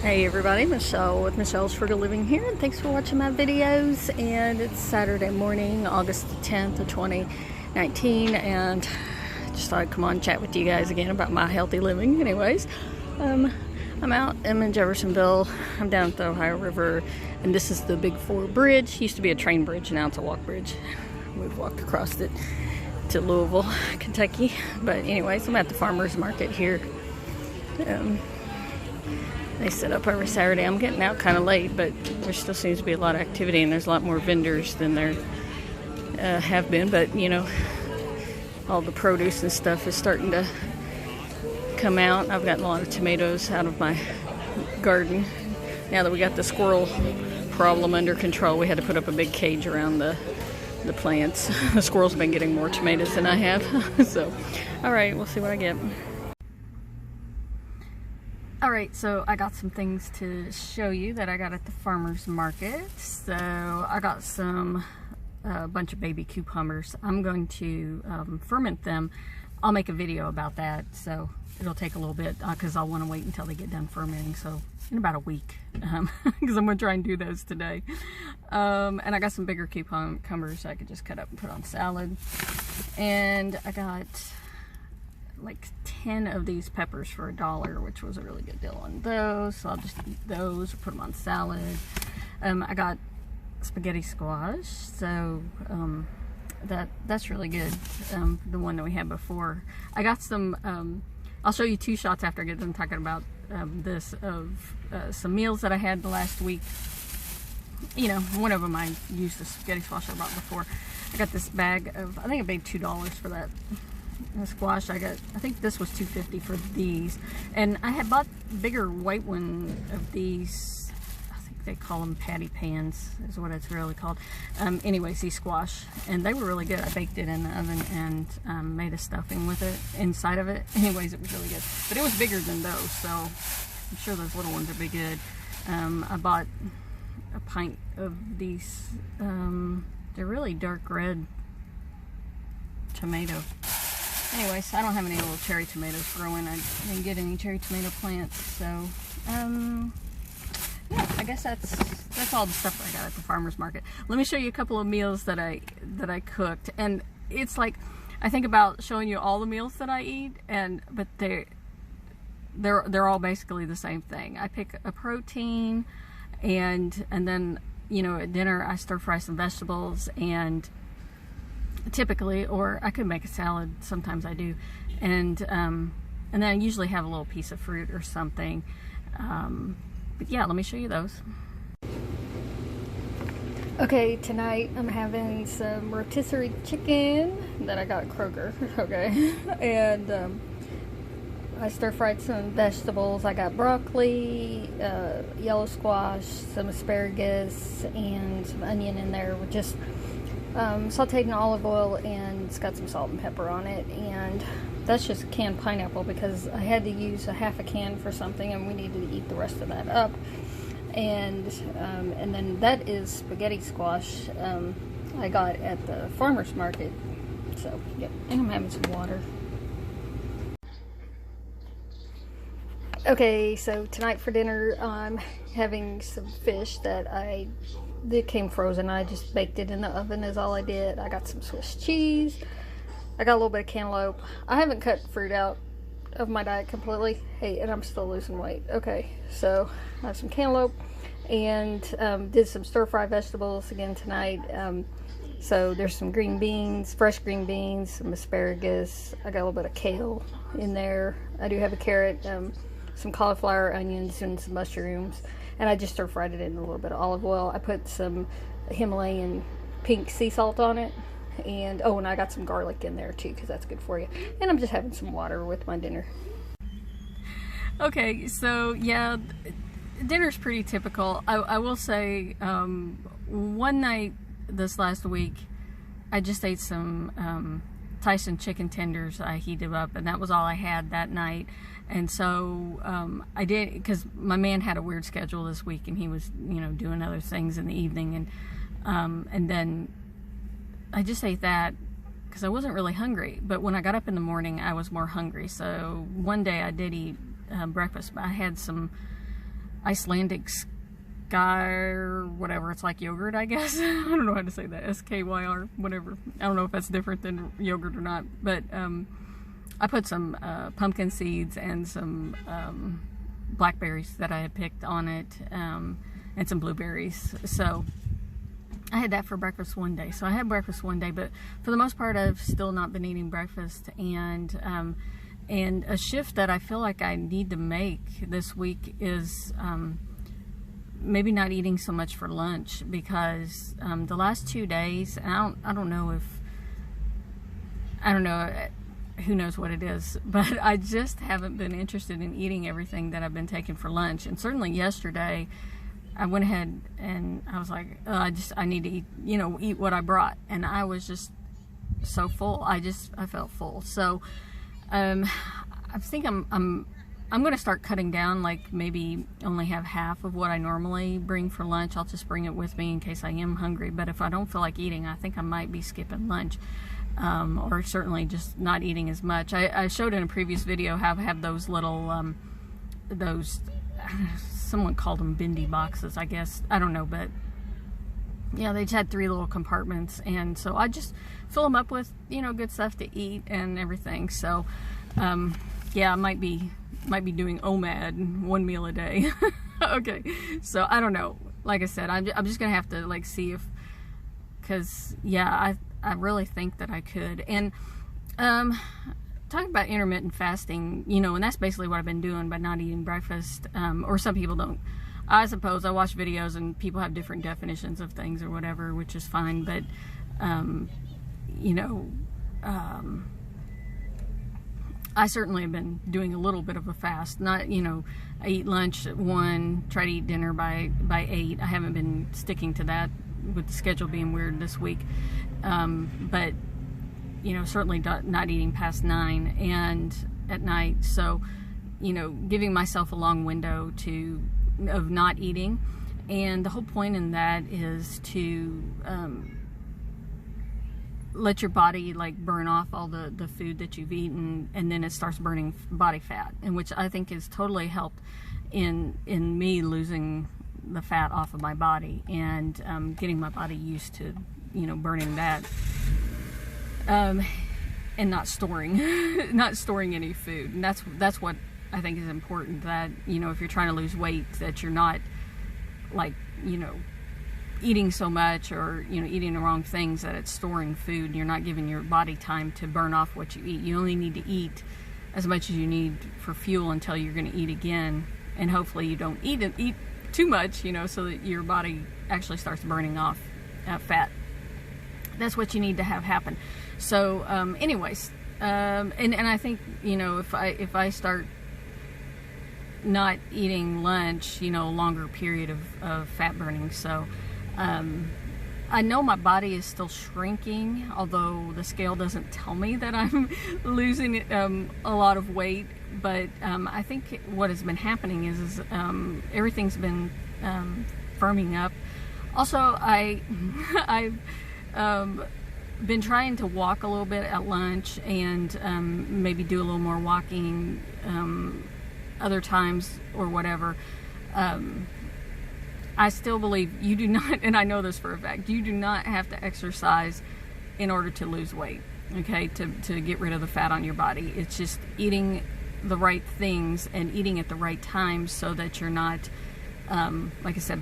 Hey everybody, Michelle with Michelle's Frugal Living here, and thanks for watching my videos. And it's Saturday morning, August the 10th of 2019, and I just thought I'd come on and chat with you guys again about my healthy living. Anyways, I'm in Jeffersonville. I'm down at the Ohio River, and this is the Big Four Bridge. It used to be a train bridge, now it's a walk bridge. We've walked across it to Louisville, Kentucky. But anyways, I'm at the farmer's market here. They set up every Saturday. I'm getting out kind of late, but there still seems to be a lot of activity, and there's a lot more vendors than there have been. But, you know, all the produce and stuff is starting to come out. I've gotten a lot of tomatoes out of my garden. Now that we got the squirrel problem under control, we had to put up a big cage around the plants. The squirrels have been getting more tomatoes than I have. So, all right, we'll see what I get. Alright, so I got some things to show you that I got at the farmer's market. So I got a bunch of baby cucumbers. I'm going to ferment them. I'll make a video about that, so it'll take a little bit because I'll want to wait until they get done fermenting, so in about a week, because I'm going to try and do those today. And I got some bigger cucumbers I could just cut up and put on salad. And I got like 10 of these peppers for $1, which was a really good deal on those, so I'll just eat those or put them on salad. I got spaghetti squash, so that's really good, the one that we had before. I got some, I'll show you two shots after I get done talking about this, of some meals that I had the last week. You know, one of them I used the spaghetti squash I bought before. I got this bag of, I think I paid $2 for that squash. I think this was $2.50 for these, and I had bought bigger white one of these. I think they call them patty pans is what it's really called. Anyways, these squash, and they were really good. I baked it in the oven and made a stuffing with it inside of it. Anyways, it was really good, but it was bigger than those, so I'm sure those little ones would be good. I bought a pint of these. They're really dark red tomato. Anyways, I don't have any little cherry tomatoes growing. I didn't get any cherry tomato plants, so yeah, I guess that's all the stuff that I got at the farmer's market. Let me show you a couple of meals that I cooked, and it's like, I think about showing you all the meals that I eat, but they're all basically the same thing. I pick a protein, and then, you know, at dinner I stir fry some vegetables, and typically, or I could make a salad, sometimes I do, and then I usually have a little piece of fruit or something. But yeah, let me show you those. Okay, tonight I'm having some rotisserie chicken that I got at Kroger. Okay, and I stir fried some vegetables. I got broccoli, yellow squash, some asparagus, and some onion in there with just sauteed in olive oil, and it's got some salt and pepper on it. And that's just canned pineapple because I had to use a half a can for something, and we needed to eat the rest of that up. And then that is spaghetti squash I got at the farmer's market. So yep, and I'm having some water. Okay, so tonight for dinner I'm having some fish that came frozen. I just baked it in the oven is all I did. I got some Swiss cheese. I got a little bit of cantaloupe. I haven't cut fruit out of my diet completely. Hey, and I'm still losing weight. Okay, so I have some cantaloupe and did some stir-fry vegetables again tonight. So there's some green beans, fresh green beans, some asparagus. I got a little bit of kale in there. I do have a carrot, some cauliflower, onions, and some mushrooms. And I just stir-fried it in a little bit of olive oil. I put some Himalayan pink sea salt on it. And oh, and I got some garlic in there too, because that's good for you. And I'm just having some water with my dinner. Okay, so yeah, dinner's pretty typical. I will say, one night this last week, I just ate some Tyson chicken tenders. I heated up, and that was all I had that night. And so I did, because my man had a weird schedule this week, and he was, you know, doing other things in the evening, and then I just ate that because I wasn't really hungry. But when I got up in the morning, I was more hungry. So one day I did eat breakfast. I had some Icelandic Sky or whatever. It's like yogurt, I guess. I don't know how to say that. SKYR, whatever. I don't know if that's different than yogurt or not. But I put some pumpkin seeds and some blackberries that I had picked on it, and some blueberries. So I had that for breakfast one day. So I had breakfast one day, but for the most part, I've still not been eating breakfast. And a shift that I feel like I need to make this week is maybe not eating so much for lunch, because the last 2 days, and I don't know, who knows what it is, but I just haven't been interested in eating everything that I've been taking for lunch. And certainly yesterday, I went ahead and I was like, I need to eat, eat what I brought. And I was just so full. I felt full. So, I think I'm going to start cutting down, like maybe only have half of what I normally bring for lunch. I'll just bring it with me in case I am hungry. But if I don't feel like eating, I think I might be skipping lunch, or certainly just not eating as much. I showed in a previous video how I have those little, someone called them bindi boxes, I guess. I don't know, but yeah, they just had 3 little compartments, and so I just fill them up with, good stuff to eat and everything. So, yeah, I might be doing OMAD, 1 meal a day. Okay, so I don't know. Like I said, I'm just gonna have to see if, because yeah, I really think that I could. And talking about intermittent fasting, and that's basically what I've been doing by not eating breakfast. Or some people don't. I suppose I watch videos and people have different definitions of things or whatever, which is fine. But I certainly have been doing a little bit of a fast. Not, I eat lunch at 1, try to eat dinner by 8. I haven't been sticking to that with the schedule being weird this week. But, certainly not eating past 9 and at night. So, giving myself a long window of not eating. And the whole point in that is to let your body burn off all the food that you've eaten, and then it starts burning body fat, and which I think has totally helped in me losing the fat off of my body and getting my body used to burning that, and not storing any food. And that's what I think is important, that if you're trying to lose weight, that you're not eating so much, or eating the wrong things, that it's storing food and you're not giving your body time to burn off what you eat. You only need to eat as much as you need for fuel until you're going to eat again, and hopefully you don't eat too much, so that your body actually starts burning off fat. That's what you need to have happen. So anyways, and I think if I start not eating lunch, a longer period of fat burning. So I know my body is still shrinking, although the scale doesn't tell me that I'm losing a lot of weight. But I think what has been happening is everything's been firming up. Also, I've been trying to walk a little bit at lunch, and maybe do a little more walking other times or whatever. I still believe you do not, and I know this for a fact, you do not have to exercise in order to lose weight, okay, to get rid of the fat on your body. It's just eating the right things and eating at the right times, so that you're not, like I said,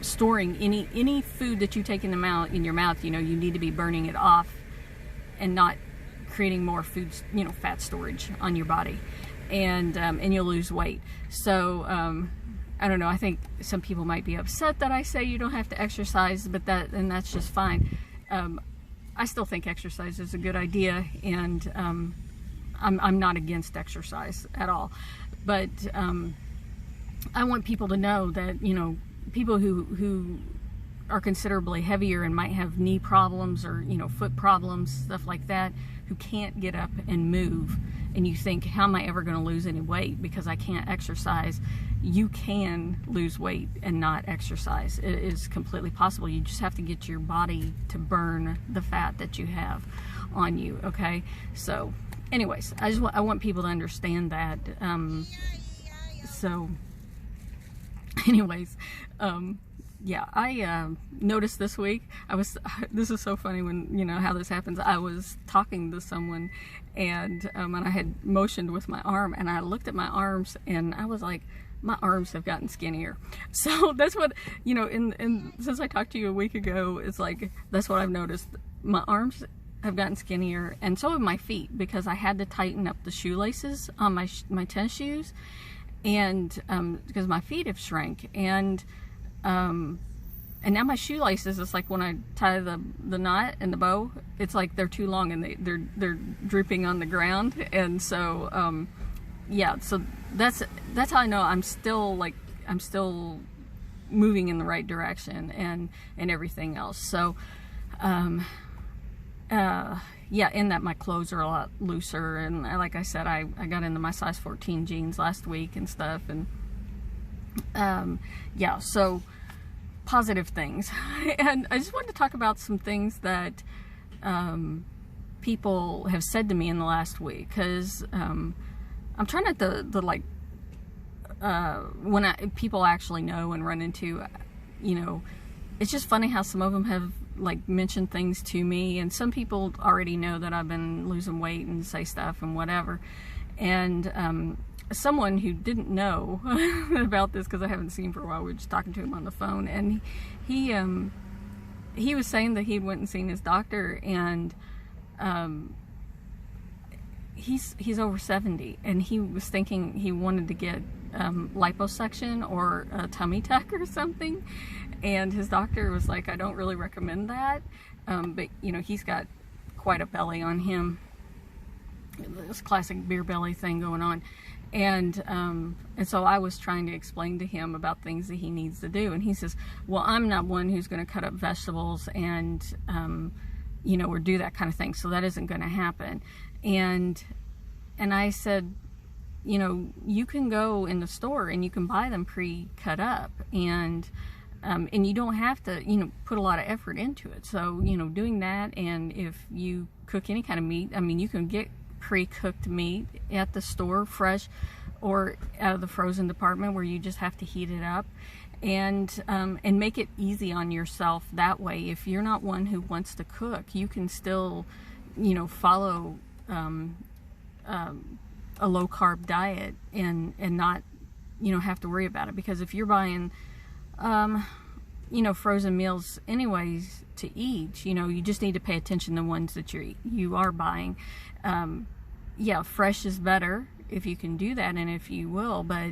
storing any food that you take in your mouth. You need to be burning it off and not creating more food, fat storage on your body, and you'll lose weight. So I don't know, I think some people might be upset that I say you don't have to exercise, but that's just fine. I still think exercise is a good idea, and I'm not against exercise at all. But I want people to know that, people who are considerably heavier and might have knee problems or, foot problems, stuff like that, who can't get up and move, and you think, how am I ever going to lose any weight because I can't exercise? You can lose weight and not exercise. It is completely possible. You just have to get your body to burn the fat that you have on you, okay? So anyways, I want people to understand that. So anyways, yeah, I noticed this week, this is so funny when, you know, how this happens. I was talking to someone and I had motioned with my arm, and I looked at my arms and I was like, my arms have gotten skinnier. So that's what, you know, since I talked to you a week ago, it's like, that's what I've noticed. My arms have gotten skinnier, and so have my feet, because I had to tighten up the shoelaces on my tennis shoes, and because my feet have shrank, and now my shoelaces, it's like when I tie the knot and the bow, it's like they're too long and they're drooping on the ground. And so yeah, so that's how I know I'm still moving in the right direction and everything else. So yeah, in that my clothes are a lot looser, and like I said, I got into my size 14 jeans last week and stuff, and yeah, so positive things. And I just wanted to talk about some things that people have said to me in the last week, because I'm trying not to like when people actually know and run into, you know, it's just funny how some of them have like mentioned things to me, and some people already know that I've been losing weight and say stuff and whatever. And someone who didn't know about this, because I haven't seen him for a while, we were just talking to him on the phone, and he was saying that he went and seen his doctor, and he's over 70, and he was thinking he wanted to get liposuction or a tummy tuck or something, and his doctor was like, I don't really recommend that, but you know, he's got quite a belly on him, this classic beer belly thing going on. And so I was trying to explain to him about things that he needs to do, and he says, well, I'm not one who's going to cut up vegetables and you know, or do that kind of thing, so that isn't going to happen. And I said, you know, you can go in the store and you can buy them pre-cut up, and you don't have to, you know, put a lot of effort into it. So, you know, doing that, and if you cook any kind of meat, I mean, you can get pre-cooked meat at the store, fresh, or out of the frozen department, where you just have to heat it up, and make it easy on yourself that way. If you're not one who wants to cook, you can still, you know, follow a low carb diet and not, you know, have to worry about it. Because if you're buying you know, frozen meals anyways to eat, you know, you just need to pay attention to the ones that you are buying. Yeah, fresh is better if you can do that, and if you will, but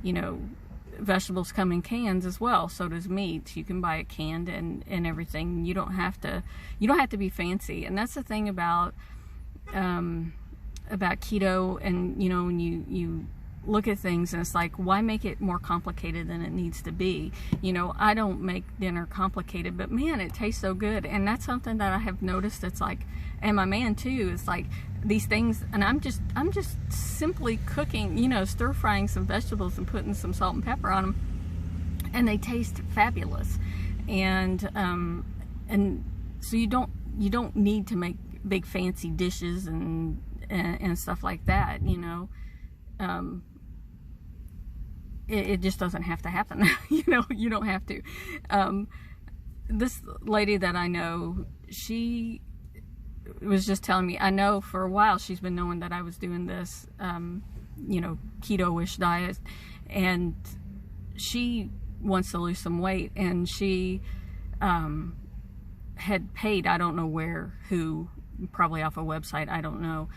you know, vegetables come in cans as well, so does meat. You can buy it canned and everything. You don't have to be fancy. And that's the thing about keto, and you know, when you look at things, and it's like, why make it more complicated than it needs to be? You know, I don't make dinner complicated, but man, it tastes so good. And that's something that I have noticed. It's like, and my man too, it's like these things, and I'm just simply cooking, you know, stir frying some vegetables and putting some salt and pepper on them, and they taste fabulous. And so you don't need to make big fancy dishes and stuff like that, you know. It just doesn't have to happen. You know, you don't have to. This lady that I know, she was just telling me, I know for a while she's been knowing that I was doing this, you know, keto-ish diet, and she wants to lose some weight, and she had paid, I don't know who, probably off a website, I don't know,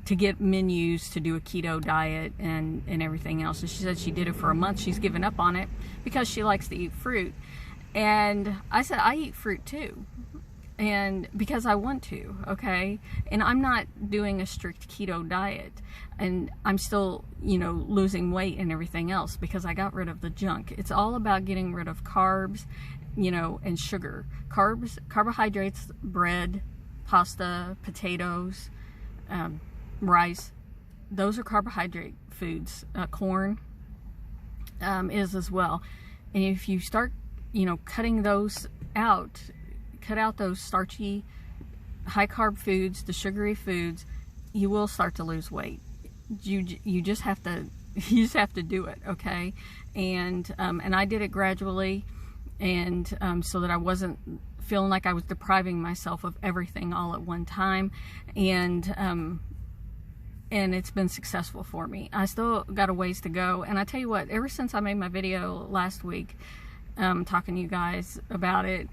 to get menus to do a keto diet and everything else. And she said she did it for a month. She's given up on it because she likes to eat fruit. And I said, I eat fruit too, and because I want to, okay? And I'm not doing a strict keto diet, and I'm still, you know, losing weight and everything else because I got rid of the junk. It's all about getting rid of carbs, you know, and sugar. Carbohydrates, bread, pasta, potatoes, rice, those are carbohydrate foods. Corn is as well. And if you start, you know, cutting those out, cut out those starchy, high carb foods, the sugary foods, you will start to lose weight. You just have to you just have to do it, okay? And I did it gradually, and so that I wasn't feeling like I was depriving myself of everything all at one time, and it's been successful for me. I still got a ways to go, and I tell you what, ever since I made my video last week talking to you guys about it,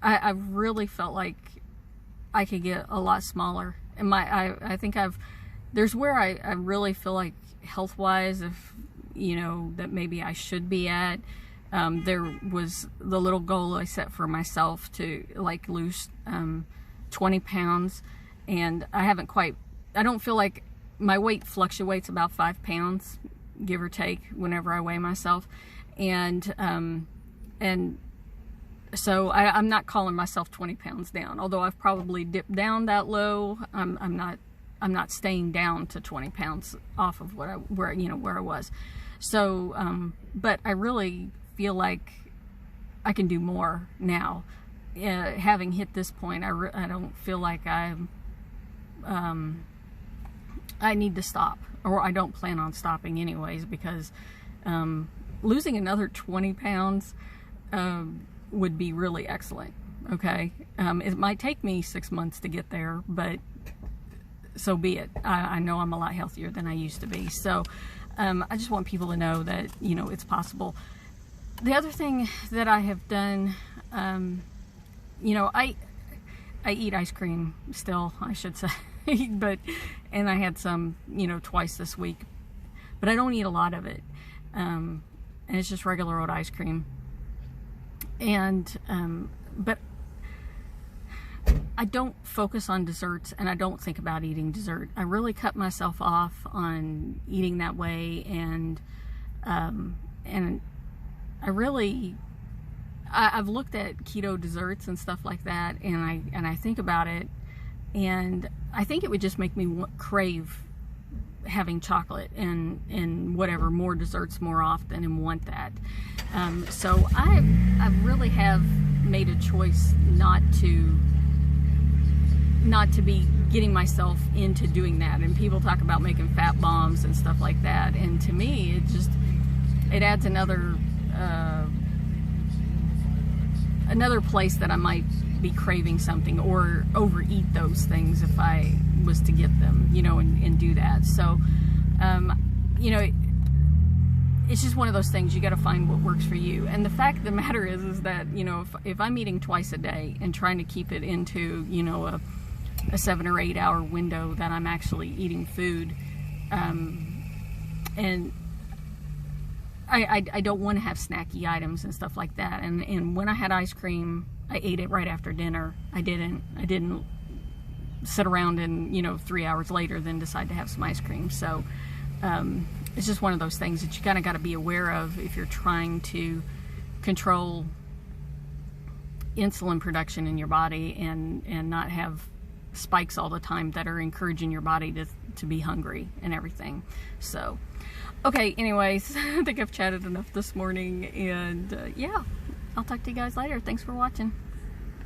I really felt like I could get a lot smaller. And I think there's where I really feel like health-wise, if you know, that maybe I should be at. There was the little goal I set for myself to like lose 20 pounds, and I don't feel like my weight fluctuates about 5 pounds, give or take, whenever I weigh myself. And so I'm not calling myself 20 pounds down, although I've probably dipped down that low. I'm not staying down to 20 pounds off of where I was. So, but I really feel like I can do more now. Having hit this point, I don't feel like I need to stop, or I don't plan on stopping anyways, because losing another 20 pounds would be really excellent, okay? It might take me 6 months to get there, but so be it. I know I'm a lot healthier than I used to be. So I just want people to know that, you know, it's possible. The other thing that I have done, you know, I eat ice cream still, I should say, and I had some, you know, twice this week, but I don't eat a lot of it. And it's just regular old ice cream. And, but I don't focus on desserts, and I don't think about eating dessert. I really cut myself off on eating that way, and I've looked at keto desserts and stuff like that, and I think about it, and I think it would just make me crave having chocolate and whatever, more desserts more often, and want that. So I really have made a choice not to be getting myself into doing that. And people talk about making fat bombs and stuff like that, and to me it adds another place that I might be craving something, or overeat those things if I was to get them, you know, and do that. So you know, it's just one of those things. You got to find what works for you. And the fact of the matter is that, you know, if I'm eating twice a day and trying to keep it into, you know, a 7 or 8 hour window that I'm actually eating food, and I don't want to have snacky items and stuff like that. And when I had ice cream, I ate it right after dinner. I didn't sit around and, you know, 3 hours later then decide to have some ice cream. So it's just one of those things that you kind of got to be aware of if you're trying to control insulin production in your body, and not have spikes all the time that are encouraging your body to be hungry and everything. So okay, anyways, I think I've chatted enough this morning, and yeah, I'll talk to you guys later. Thanks for watching.